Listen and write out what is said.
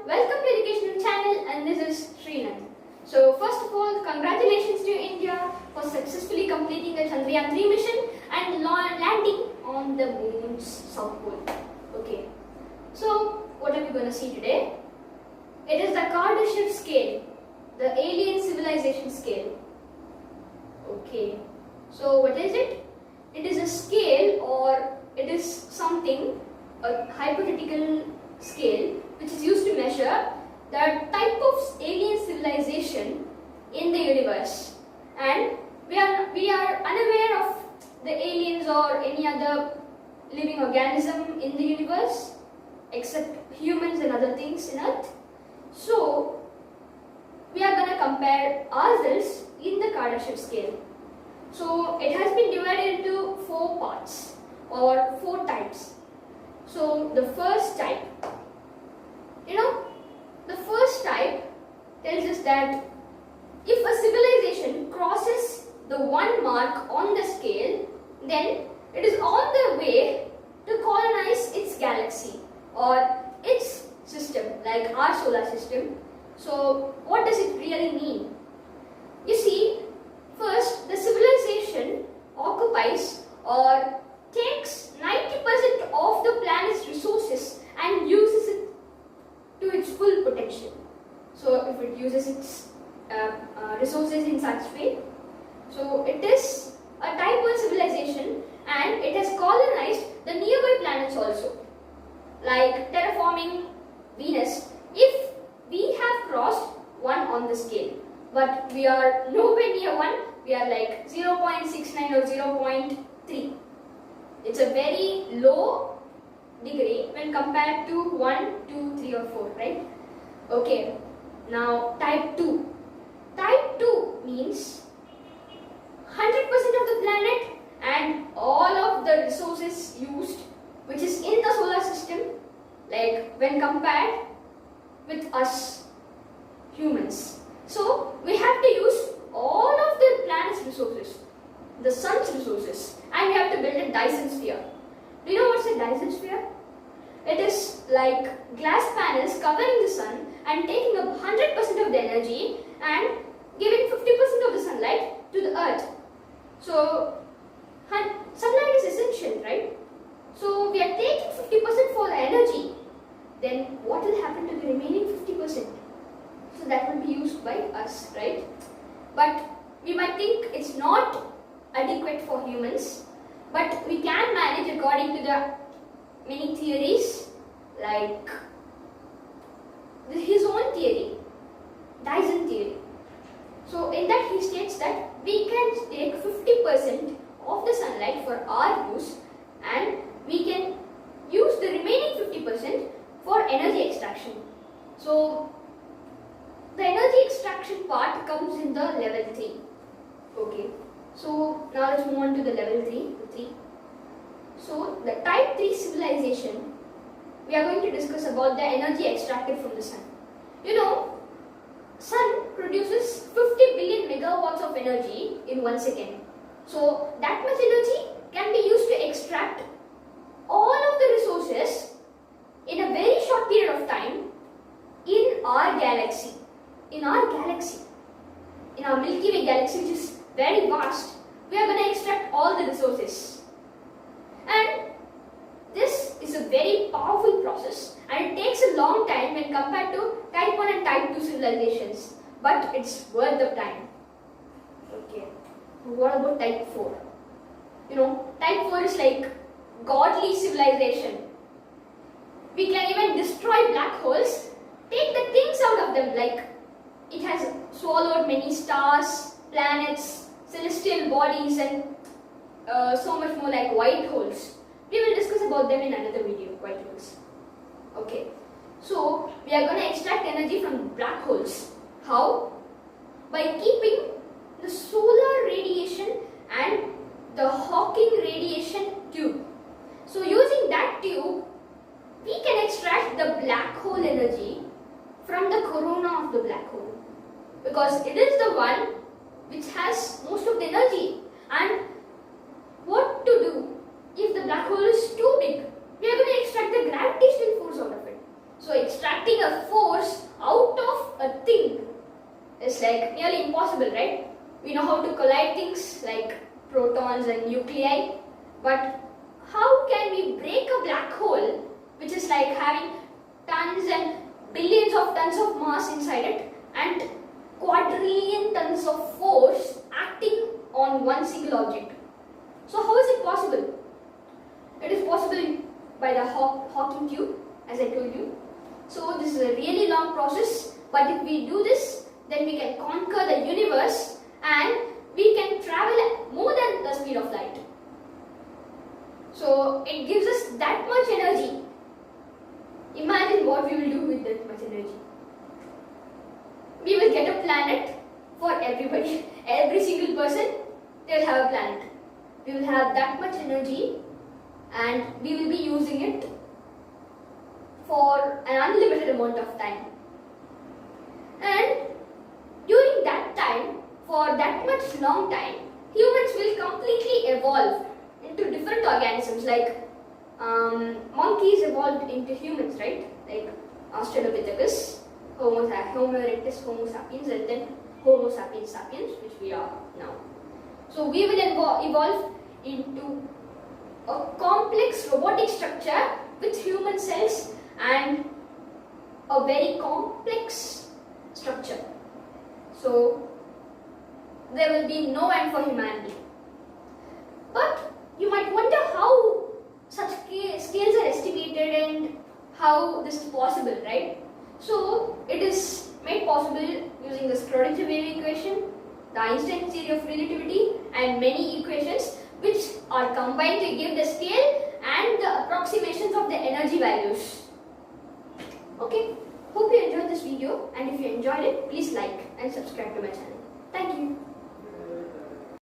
Welcome to Educational Channel, and this is Srinath. So first of all, congratulations to India for successfully completing the Chandrayaan 3 mission and landing on the moon's south pole. Okay, so what are we going to see today? It is the Kardashev Scale, the alien civilization scale. Okay, so what is it? It is a scale, or it is something, a hypothetical scale, which is used to measure the type of alien civilization in the universe. And we are unaware of the aliens or any other living organism in the universe except humans and other things in Earth. So we are going to compare ourselves in the Kardashev scale. So it has been divided into 4 parts or 4 types. So the first type, the first type tells us that if a civilization crosses the 1 mark on the scale, then it is on the way to colonize its galaxy or its system, like our solar system. So what does it really mean? You see, first, the civilization occupies or takes 90% of the planet's resources and uses it to its full potential. So if it uses its resources in such way, so it is a type 1 civilization, and it has colonized the nearby planets also, like terraforming Venus, if we have crossed 1 on the scale. But we are nowhere near 1, we are like 0.69 or 0.3. It's a very low degree when compared to 1, 2, 3 or 4, right? Okay, now type 2. Type 2 means 100% of the planet and all of the resources used, which is in the solar system, like when compared with us humans. So we have to use all of the planet's resources, the sun's resources, and we have to build a Dyson sphere. Do you know what's a Dyson sphere? It is like glass panels covering the sun and taking up 100% of the energy and giving 50% of the sunlight to the earth. So sunlight is essential, right? So we are taking 50% for the energy. Then what will happen to the remaining 50%? So that will be used by us, right? But we might think it's not adequate for humans, but we can manage according to the many theories, like his own theory, Dyson theory. So in that he states that we can take 50% of the sunlight for our use, and we can use the remaining 50% for energy extraction. So the energy extraction part comes in the level 3. Okay. So now let's move on to the level 3. So the type 3 civilization, we are going to discuss about the energy extracted from the sun. Sun produces 50 billion megawatts of energy in 1 second. So that much energy can be used to extract all of the resources in a very short period of time in our galaxy. In our Milky Way galaxy, which is very vast, we are going to extract all the resources. And this is a very powerful process, and it takes a long time when compared to type 1 and type 2 civilizations, but it's worth the time. Okay, what about type 4? Type 4 is like godly civilization. We can even destroy black holes, take the things out of them, like it has swallowed many stars, planets, celestial bodies, and so much more, like white holes. We will discuss about them in another video, white holes. Okay, so we are going to extract energy from black holes. How? By keeping the solar radiation and the Hawking radiation tube. So using that tube, we can extract the black hole energy from the corona of the black hole, because it is the one which has most of the energy. And what to do if the black hole is too big? We are going to extract the gravitational force out of it. So extracting a force is like nearly impossible, right? We know how to collide things like protons and nuclei, but how can we break a black hole which is like having tons and billions of tons of mass inside it and quadrillion tons of force acting on one single object? So how is it possible? It is possible by the Hawking tube, as I told you. So this is a really long process, but if we do this, then we can conquer the universe and we can travel at more than the speed of light. So it gives us that much energy. Imagine what we will do with that much energy. We will get a planet for everybody. Every single person, they will have a planet. We will have that much energy and we will be using it for an unlimited amount of time. And during that time, for that much long time, humans will completely evolve into different organisms, like monkeys evolved into humans, right? Like Australopithecus, Homo erectus, Homo sapiens, and then Homo sapiens sapiens, which we are now. So we will evolve into a complex robotic structure with human cells and a very complex structure. So there will be no end for humanity. But you might wonder how such scales are estimated and how this is possible, right? So it is made possible using the Schrödinger wave equation, the Einstein theory of relativity, and many equations which are combined to give the scale and the approximations of the energy values. Okay, hope you enjoyed this video, and if you enjoyed it, please like and subscribe to my channel. Thank you.